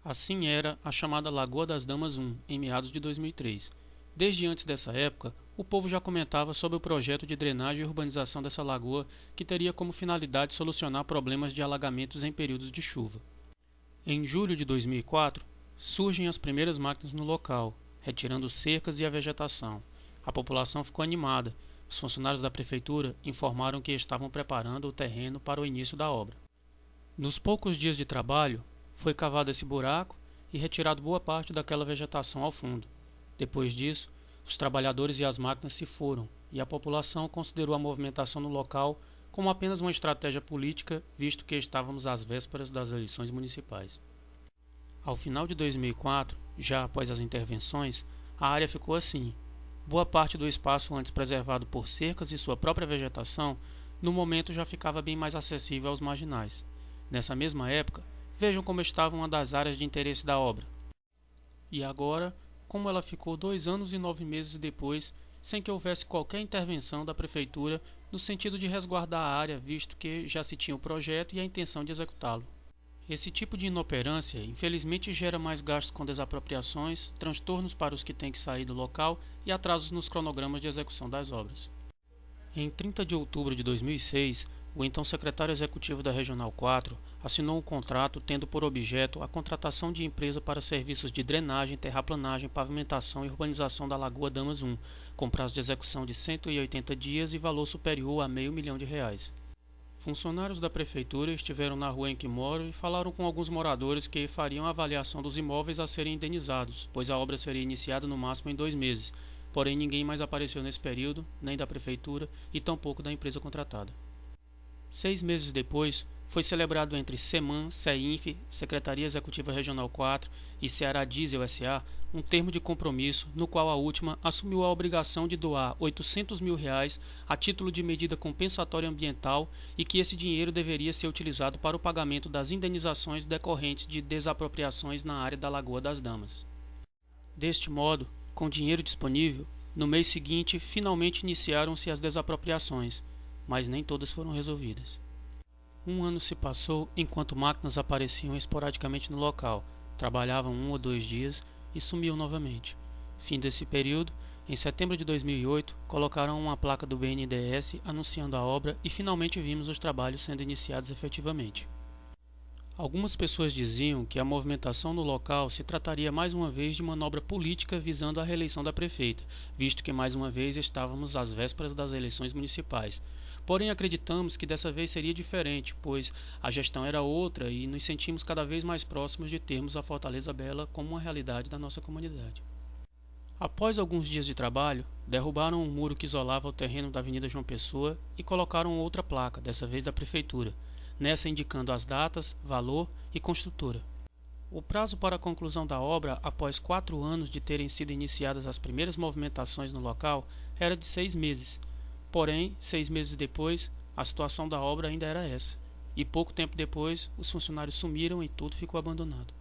Assim era a chamada Lagoa das Damas I, em meados de 2003. Desde antes dessa época, o povo já comentava sobre o projeto de drenagem e urbanização dessa lagoa, que teria como finalidade solucionar problemas de alagamentos em períodos de chuva. Em julho de 2004, surgem as primeiras máquinas no local, retirando cercas e a vegetação. A população ficou animada. Os funcionários da prefeitura informaram que estavam preparando o terreno para o início da obra. Nos poucos dias de trabalho, foi cavado esse buraco e retirado boa parte daquela vegetação ao fundo. Depois disso, os trabalhadores e as máquinas se foram, e a população considerou a movimentação no local como apenas uma estratégia política, visto que estávamos às vésperas das eleições municipais. Ao final de 2004, já após as intervenções, a área ficou assim. Boa parte do espaço antes preservado por cercas e sua própria vegetação, no momento já ficava bem mais acessível aos marginais. Nessa mesma época, vejam como estava uma das áreas de interesse da obra. E agora, como ela ficou 2 anos e 9 meses depois, sem que houvesse qualquer intervenção da prefeitura no sentido de resguardar a área, visto que já se tinha o projeto e a intenção de executá-lo. Esse tipo de inoperância, infelizmente, gera mais gastos com desapropriações, transtornos para os que têm que sair do local e atrasos nos cronogramas de execução das obras. Em 30 de outubro de 2006, o então secretário executivo da Regional 4 assinou um contrato tendo por objeto a contratação de empresa para serviços de drenagem, terraplanagem, pavimentação e urbanização da Lagoa Damas I, com prazo de execução de 180 dias e valor superior a R$500 mil. Funcionários da prefeitura estiveram na rua em que moro e falaram com alguns moradores que fariam a avaliação dos imóveis a serem indenizados, pois a obra seria iniciada no máximo em 2 meses. Porém, ninguém mais apareceu nesse período, nem da prefeitura e tampouco da empresa contratada. 6 meses depois, foi celebrado entre SEMAN, CEINF, Secretaria Executiva Regional 4 e Ceará Diesel S.A. um termo de compromisso no qual a última assumiu a obrigação de doar R$800 mil a título de medida compensatória ambiental e que esse dinheiro deveria ser utilizado para o pagamento das indenizações decorrentes de desapropriações na área da Lagoa das Damas. Deste modo, com dinheiro disponível, no mês seguinte finalmente iniciaram-se as desapropriações, mas nem todas foram resolvidas. 1 ano se passou enquanto máquinas apareciam esporadicamente no local, trabalhavam 1 ou 2 dias e sumiam novamente. Fim desse período, em setembro de 2008, colocaram uma placa do BNDES anunciando a obra e finalmente vimos os trabalhos sendo iniciados efetivamente. Algumas pessoas diziam que a movimentação no local se trataria mais uma vez de manobra política visando a reeleição da prefeita, visto que mais uma vez estávamos às vésperas das eleições municipais. Porém, acreditamos que dessa vez seria diferente, pois a gestão era outra e nos sentimos cada vez mais próximos de termos a Fortaleza Bela como uma realidade da nossa comunidade. Após alguns dias de trabalho, derrubaram um muro que isolava o terreno da Avenida João Pessoa e colocaram outra placa, dessa vez da prefeitura, nessa indicando as datas, valor e construtora. O prazo para a conclusão da obra, após 4 anos de terem sido iniciadas as primeiras movimentações no local, era de 6 meses. Porém, 6 meses depois, a situação da obra ainda era essa, e pouco tempo depois, os funcionários sumiram e tudo ficou abandonado.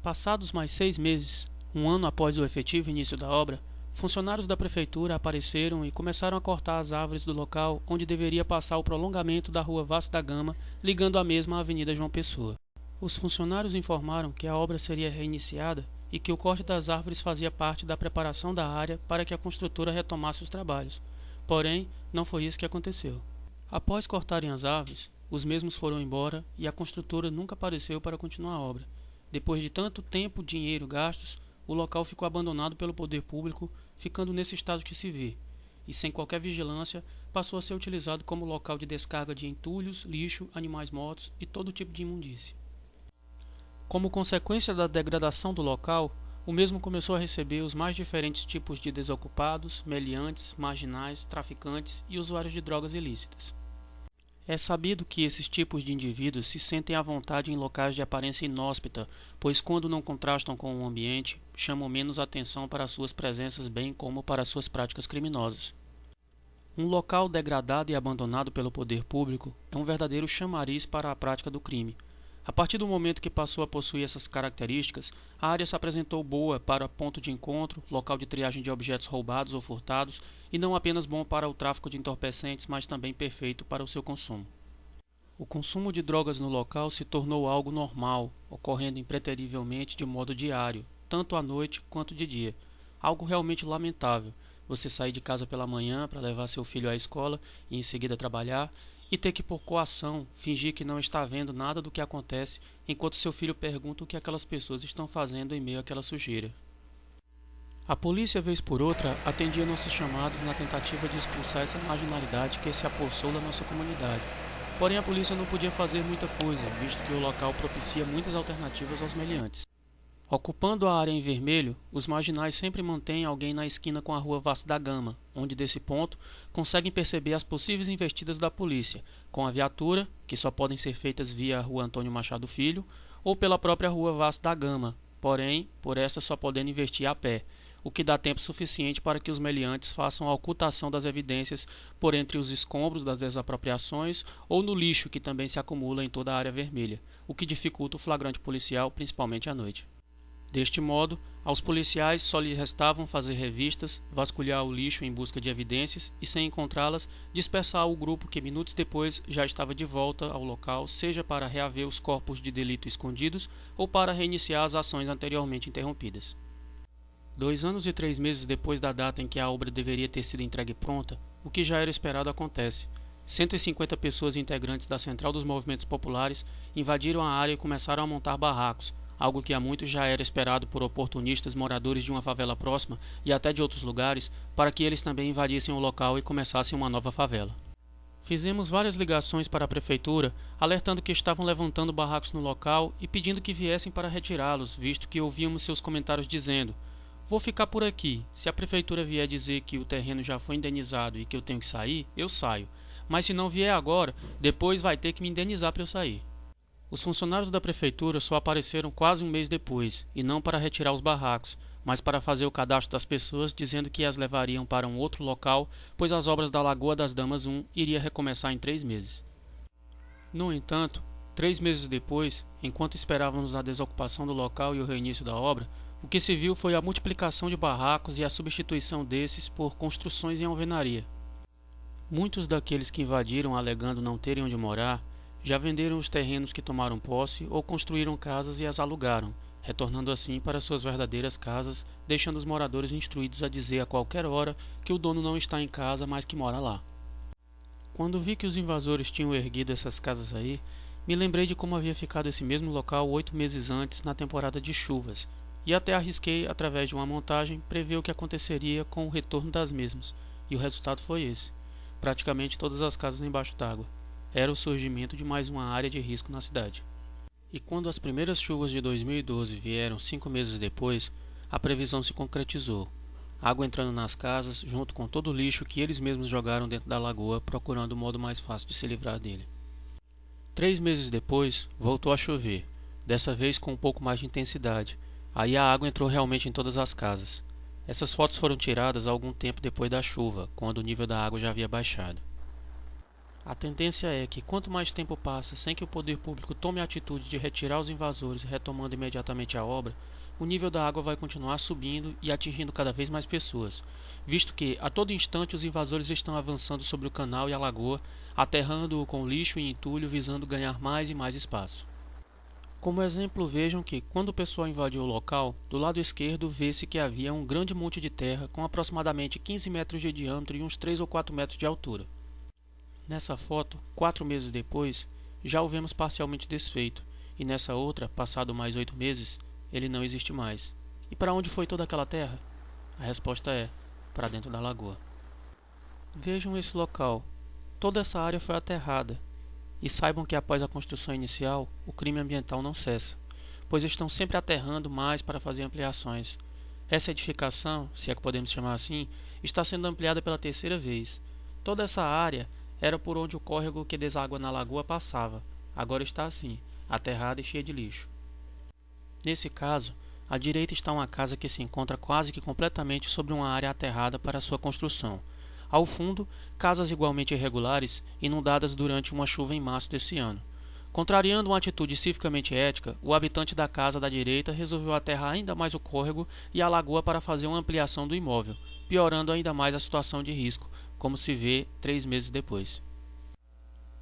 Passados mais 6 meses, 1 ano após o efetivo início da obra, funcionários da prefeitura apareceram e começaram a cortar as árvores do local onde deveria passar o prolongamento da rua Vasco da Gama, ligando a mesma à Avenida João Pessoa. Os funcionários informaram que a obra seria reiniciada e que o corte das árvores fazia parte da preparação da área para que a construtora retomasse os trabalhos. Porém, não foi isso que aconteceu. Após cortarem as árvores, os mesmos foram embora e a construtora nunca apareceu para continuar a obra. Depois de tanto tempo, dinheiro gastos, o local ficou abandonado pelo poder público, ficando nesse estado que se vê, e sem qualquer vigilância, passou a ser utilizado como local de descarga de entulhos, lixo, animais mortos e todo tipo de imundície. Como consequência da degradação do local, o mesmo começou a receber os mais diferentes tipos de desocupados, meliantes, marginais, traficantes e usuários de drogas ilícitas. É sabido que esses tipos de indivíduos se sentem à vontade em locais de aparência inóspita, pois quando não contrastam com o ambiente, chamam menos atenção para suas presenças bem como para suas práticas criminosas. Um local degradado e abandonado pelo poder público é um verdadeiro chamariz para a prática do crime. A partir do momento que passou a possuir essas características, a área se apresentou boa para ponto de encontro, local de triagem de objetos roubados ou furtados, e não apenas bom para o tráfico de entorpecentes, mas também perfeito para o seu consumo. O consumo de drogas no local se tornou algo normal, ocorrendo impreterivelmente de modo diário, tanto à noite quanto de dia. Algo realmente lamentável, você sair de casa pela manhã para levar seu filho à escola e em seguida trabalhar, e ter que por coação fingir que não está vendo nada do que acontece, enquanto seu filho pergunta o que aquelas pessoas estão fazendo em meio àquela sujeira. A polícia, vez por outra, atendia nossos chamados na tentativa de expulsar essa marginalidade que se apossou da nossa comunidade. Porém, a polícia não podia fazer muita coisa, visto que o local propicia muitas alternativas aos meliantes. Ocupando a área em vermelho, os marginais sempre mantêm alguém na esquina com a rua Vasco da Gama, onde desse ponto conseguem perceber as possíveis investidas da polícia, com a viatura, que só podem ser feitas via a rua Antônio Machado Filho, ou pela própria rua Vasco da Gama, porém, por essa só podendo investir a pé, o que dá tempo suficiente para que os meliantes façam a ocultação das evidências por entre os escombros das desapropriações ou no lixo que também se acumula em toda a área vermelha, o que dificulta o flagrante policial, principalmente à noite. Deste modo, aos policiais só lhes restavam fazer revistas, vasculhar o lixo em busca de evidências e, sem encontrá-las, dispersar o grupo que minutos depois já estava de volta ao local, seja para reaver os corpos de delito escondidos ou para reiniciar as ações anteriormente interrompidas. 2 anos e 3 meses depois da data em que a obra deveria ter sido entregue pronta, o que já era esperado acontece. 150 pessoas integrantes da Central dos Movimentos Populares invadiram a área e começaram a montar barracos, algo que há muito já era esperado por oportunistas moradores de uma favela próxima e até de outros lugares, para que eles também invadissem o local e começassem uma nova favela. Fizemos várias ligações para a prefeitura, alertando que estavam levantando barracos no local e pedindo que viessem para retirá-los, visto que ouvíamos seus comentários dizendo: "Vou ficar por aqui. Se a prefeitura vier dizer que o terreno já foi indenizado e que eu tenho que sair, eu saio. Mas se não vier agora, depois vai ter que me indenizar para eu sair." Os funcionários da prefeitura só apareceram quase um mês depois, e não para retirar os barracos, mas para fazer o cadastro das pessoas, dizendo que as levariam para um outro local, pois as obras da Lagoa das Damas 1 iria recomeçar em 3 meses. No entanto, 3 meses depois, enquanto esperávamos a desocupação do local e o reinício da obra, o que se viu foi a multiplicação de barracos e a substituição desses por construções em alvenaria. Muitos daqueles que invadiram alegando não terem onde morar, já venderam os terrenos que tomaram posse ou construíram casas e as alugaram, retornando assim para suas verdadeiras casas, deixando os moradores instruídos a dizer a qualquer hora que o dono não está em casa, mas que mora lá. Quando vi que os invasores tinham erguido essas casas aí, me lembrei de como havia ficado esse mesmo local 8 meses antes, na temporada de chuvas, e até arrisquei, através de uma montagem, prever o que aconteceria com o retorno das mesmas, e o resultado foi esse: praticamente todas as casas embaixo d'água. Era o surgimento de mais uma área de risco na cidade. E quando as primeiras chuvas de 2012 vieram 5 meses depois, a previsão se concretizou. Água entrando nas casas, junto com todo o lixo que eles mesmos jogaram dentro da lagoa, procurando o modo mais fácil de se livrar dele. 3 meses depois, voltou a chover, dessa vez com um pouco mais de intensidade. Aí a água entrou realmente em todas as casas. Essas fotos foram tiradas algum tempo depois da chuva, quando o nível da água já havia baixado. A tendência é que, quanto mais tempo passa sem que o poder público tome a atitude de retirar os invasores, retomando imediatamente a obra, o nível da água vai continuar subindo e atingindo cada vez mais pessoas, visto que, a todo instante, os invasores estão avançando sobre o canal e a lagoa, aterrando-o com lixo e entulho, visando ganhar mais e mais espaço. Como exemplo, vejam que, quando o pessoal invadiu o local, do lado esquerdo vê-se que havia um grande monte de terra com aproximadamente 15 metros de diâmetro e uns 3 ou 4 metros de altura. Nessa foto, 4 meses depois, já o vemos parcialmente desfeito, e nessa outra, passado mais 8 meses, ele não existe mais. E para onde foi toda aquela terra? A resposta é: para dentro da lagoa. Vejam esse local. Toda essa área foi aterrada. E saibam que após a construção inicial, o crime ambiental não cessa, pois estão sempre aterrando mais para fazer ampliações. Essa edificação, se é que podemos chamar assim, está sendo ampliada pela 3ª vez. Toda essa área era por onde o córrego que deságua na lagoa passava. Agora está assim, aterrada e cheia de lixo. Nesse caso, à direita está uma casa que se encontra quase que completamente sobre uma área aterrada para sua construção. Ao fundo, casas igualmente irregulares, inundadas durante uma chuva em março desse ano. Contrariando uma atitude civicamente ética, o habitante da casa da direita resolveu aterrar ainda mais o córrego e a lagoa para fazer uma ampliação do imóvel, piorando ainda mais a situação de risco, como se vê 3 meses depois.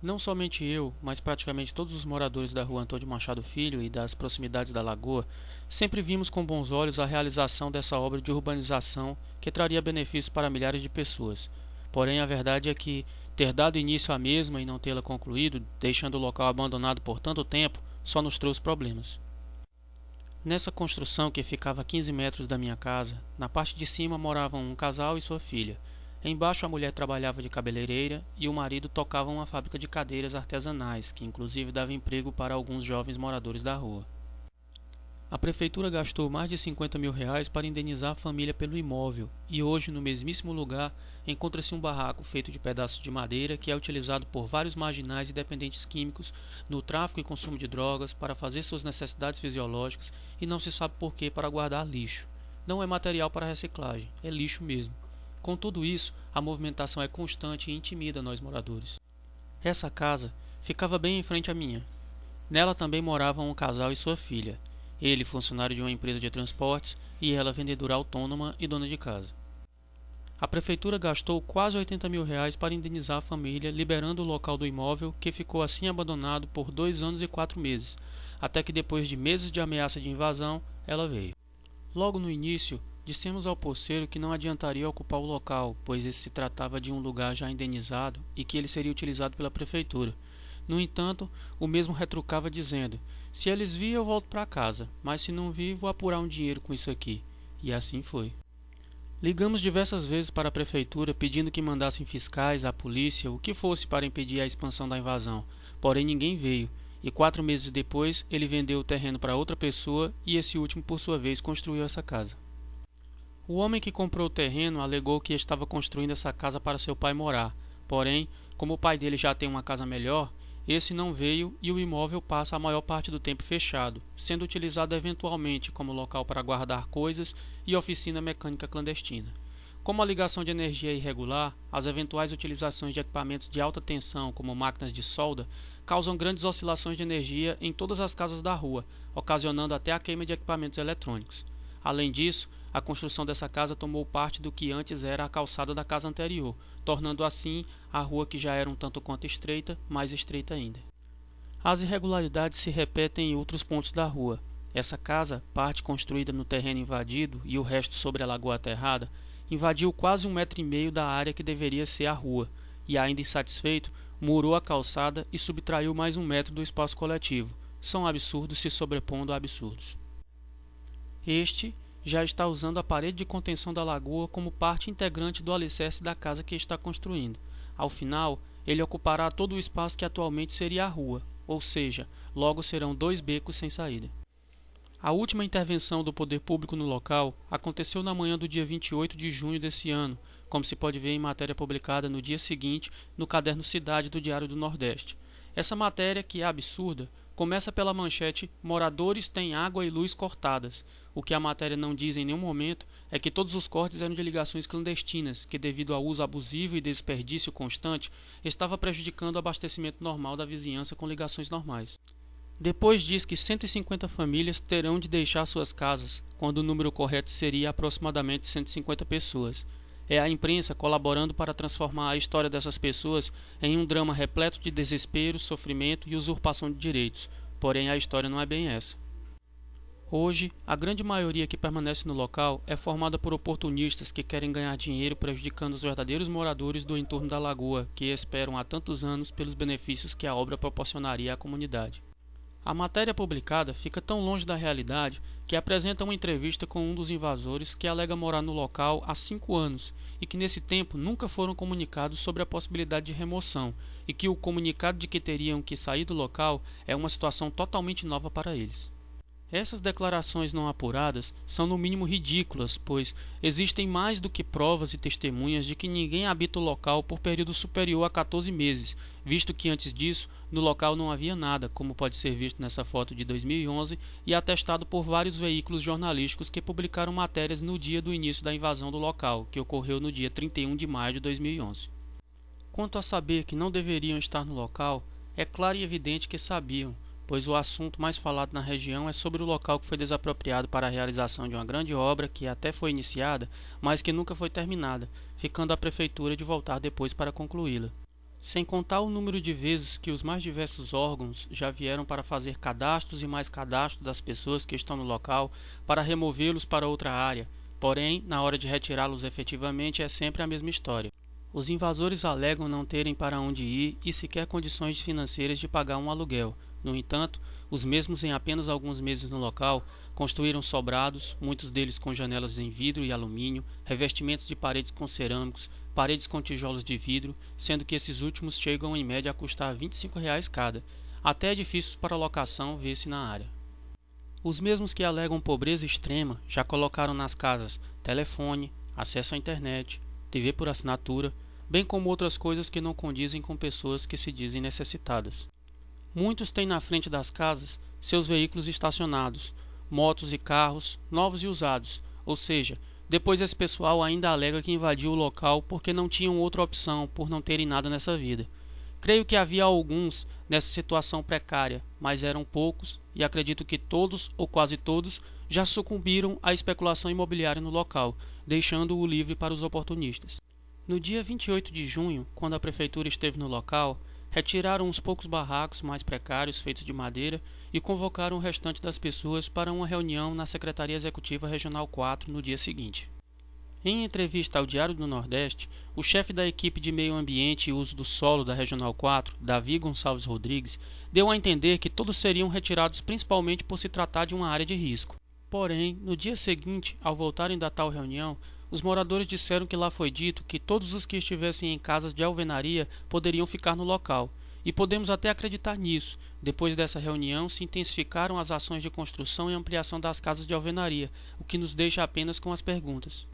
Não somente eu, mas praticamente todos os moradores da rua Antônio Machado Filho e das proximidades da lagoa sempre vimos com bons olhos a realização dessa obra de urbanização que traria benefícios para milhares de pessoas. Porém, a verdade é que ter dado início à mesma e não tê-la concluído, deixando o local abandonado por tanto tempo, só nos trouxe problemas. Nessa construção, que ficava a 15 metros da minha casa, na parte de cima moravam um casal e sua filha. Embaixo a mulher trabalhava de cabeleireira e o marido tocava uma fábrica de cadeiras artesanais, que inclusive dava emprego para alguns jovens moradores da rua. A prefeitura gastou mais de 50 mil reais para indenizar a família pelo imóvel, e hoje no mesmíssimo lugar encontra-se um barraco feito de pedaços de madeira que é utilizado por vários marginais e dependentes químicos no tráfico e consumo de drogas para fazer suas necessidades fisiológicas e não se sabe por que para guardar lixo. Não é material para reciclagem, é lixo mesmo. Com tudo isso, a movimentação é constante e intimida nós moradores. Essa casa ficava bem em frente à minha. Nela também moravam um casal e sua filha. Ele, funcionário de uma empresa de transportes, e ela, vendedora autônoma e dona de casa. A prefeitura gastou quase 80 mil reais para indenizar a família, liberando o local do imóvel, que ficou assim abandonado por 2 anos e 4 meses, até que depois de meses de ameaça de invasão, ela veio. Logo no início, dissemos ao poceiro que não adiantaria ocupar o local, pois esse se tratava de um lugar já indenizado e que ele seria utilizado pela prefeitura. No entanto, o mesmo retrucava dizendo: se eles virem eu volto para casa, mas se não vir vou apurar um dinheiro com isso aqui. E assim foi. Ligamos diversas vezes para a prefeitura pedindo que mandassem fiscais, a polícia, o que fosse para impedir a expansão da invasão, porém ninguém veio. E 4 meses depois ele vendeu o terreno para outra pessoa e esse último por sua vez construiu essa casa. O homem que comprou o terreno alegou que estava construindo essa casa para seu pai morar, porém, como o pai dele já tem uma casa melhor, esse não veio e o imóvel passa a maior parte do tempo fechado, sendo utilizado eventualmente como local para guardar coisas e oficina mecânica clandestina. Como a ligação de energia é irregular, as eventuais utilizações de equipamentos de alta tensão, como máquinas de solda, causam grandes oscilações de energia em todas as casas da rua, ocasionando até a queima de equipamentos eletrônicos. Além disso, a construção dessa casa tomou parte do que antes era a calçada da casa anterior, tornando assim a rua, que já era um tanto quanto estreita, mais estreita ainda. As irregularidades se repetem em outros pontos da rua. Essa casa, parte construída no terreno invadido e o resto sobre a lagoa aterrada, invadiu quase 1,5 metro da área que deveria ser a rua, e ainda insatisfeito, murou a calçada e subtraiu mais 1 metro do espaço coletivo. São absurdos se sobrepondo a absurdos. Este já está usando a parede de contenção da lagoa como parte integrante do alicerce da casa que está construindo. Ao final, ele ocupará todo o espaço que atualmente seria a rua, ou seja, logo serão 2 becos sem saída. A última intervenção do poder público no local aconteceu na manhã do dia 28 de junho desse ano, como se pode ver em matéria publicada no dia seguinte no caderno Cidade do Diário do Nordeste. Essa matéria, que é absurda, começa pela manchete: moradores têm água e luz cortadas. O que a matéria não diz em nenhum momento é que todos os cortes eram de ligações clandestinas, que devido ao uso abusivo e desperdício constante, estava prejudicando o abastecimento normal da vizinhança com ligações normais. Depois diz que 150 famílias terão de deixar suas casas, quando o número correto seria aproximadamente 150 pessoas. É a imprensa colaborando para transformar a história dessas pessoas em um drama repleto de desespero, sofrimento e usurpação de direitos. Porém, a história não é bem essa. Hoje, a grande maioria que permanece no local é formada por oportunistas que querem ganhar dinheiro prejudicando os verdadeiros moradores do entorno da lagoa, que esperam há tantos anos pelos benefícios que a obra proporcionaria à comunidade. A matéria publicada fica tão longe da realidade que apresenta uma entrevista com um dos invasores que alega morar no local há 5 anos e que nesse tempo nunca foram comunicados sobre a possibilidade de remoção e que o comunicado de que teriam que sair do local é uma situação totalmente nova para eles. Essas declarações não apuradas são no mínimo ridículas, pois existem mais do que provas e testemunhas de que ninguém habita o local por período superior a 14 meses, visto que antes disso no local não havia nada, como pode ser visto nessa foto de 2011 e atestado por vários veículos jornalísticos que publicaram matérias no dia do início da invasão do local, que ocorreu no dia 31 de maio de 2011. Quanto a saber que não deveriam estar no local, é claro e evidente que sabiam, pois o assunto mais falado na região é sobre o local que foi desapropriado para a realização de uma grande obra que até foi iniciada, mas que nunca foi terminada, ficando a prefeitura de voltar depois para concluí-la. Sem contar o número de vezes que os mais diversos órgãos já vieram para fazer cadastros e mais cadastros das pessoas que estão no local para removê-los para outra área, porém, na hora de retirá-los efetivamente é sempre a mesma história. Os invasores alegam não terem para onde ir e sequer condições financeiras de pagar um aluguel. No entanto, os mesmos em apenas alguns meses no local construíram sobrados, muitos deles com janelas em vidro e alumínio, revestimentos de paredes com cerâmicos, paredes com tijolos de vidro, sendo que esses últimos chegam em média a custar R$ 25 cada. Até edifícios para locação vê-se na área. Os mesmos que alegam pobreza extrema já colocaram nas casas telefone, acesso à internet, TV por assinatura, bem como outras coisas que não condizem com pessoas que se dizem necessitadas. Muitos têm na frente das casas seus veículos estacionados, motos e carros, novos e usados, ou seja, depois esse pessoal ainda alega que invadiu o local porque não tinham outra opção por não terem nada nessa vida. Creio que havia alguns nessa situação precária, mas eram poucos e acredito que todos ou quase todos já sucumbiram à especulação imobiliária no local, deixando-o livre para os oportunistas. No dia 28 de junho, quando a prefeitura esteve no local, retiraram uns poucos barracos mais precários feitos de madeira e convocaram o restante das pessoas para uma reunião na Secretaria Executiva Regional 4 no dia seguinte. Em entrevista ao Diário do Nordeste, o chefe da equipe de Meio Ambiente e Uso do Solo da Regional 4, Davi Gonçalves Rodrigues, deu a entender que todos seriam retirados principalmente por se tratar de uma área de risco. Porém, no dia seguinte, ao voltarem da tal reunião, os moradores disseram que lá foi dito que todos os que estivessem em casas de alvenaria poderiam ficar no local. E podemos até acreditar nisso. Depois dessa reunião, se intensificaram as ações de construção e ampliação das casas de alvenaria, o que nos deixa apenas com as perguntas.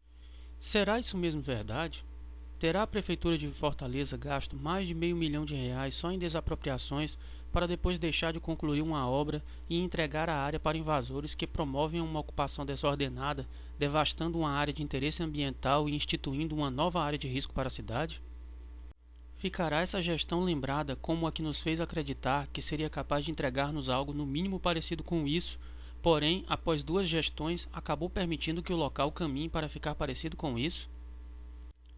Será isso mesmo verdade? Terá a Prefeitura de Fortaleza gasto mais de R$ 500 mil só em desapropriações para depois deixar de concluir uma obra e entregar a área para invasores que promovem uma ocupação desordenada, devastando uma área de interesse ambiental e instituindo uma nova área de risco para a cidade? Ficará essa gestão lembrada como a que nos fez acreditar que seria capaz de entregar-nos algo no mínimo parecido com isso, porém, após 2 gestões, acabou permitindo que o local caminhe para ficar parecido com isso?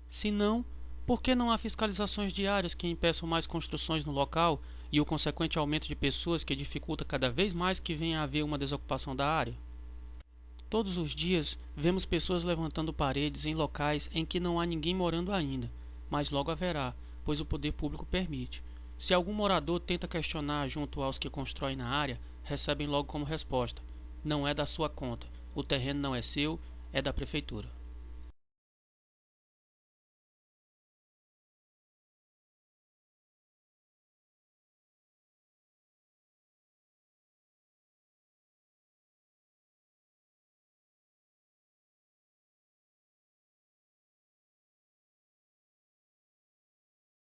Se não, por que não há fiscalizações diárias que impeçam mais construções no local e o consequente aumento de pessoas que dificulta cada vez mais que venha a haver uma desocupação da área? Todos os dias vemos pessoas levantando paredes em locais em que não há ninguém morando ainda, mas logo haverá, pois o poder público permite. Se algum morador tenta questionar junto aos que constroem na área, recebem logo como resposta: não é da sua conta, o terreno não é seu, é da prefeitura.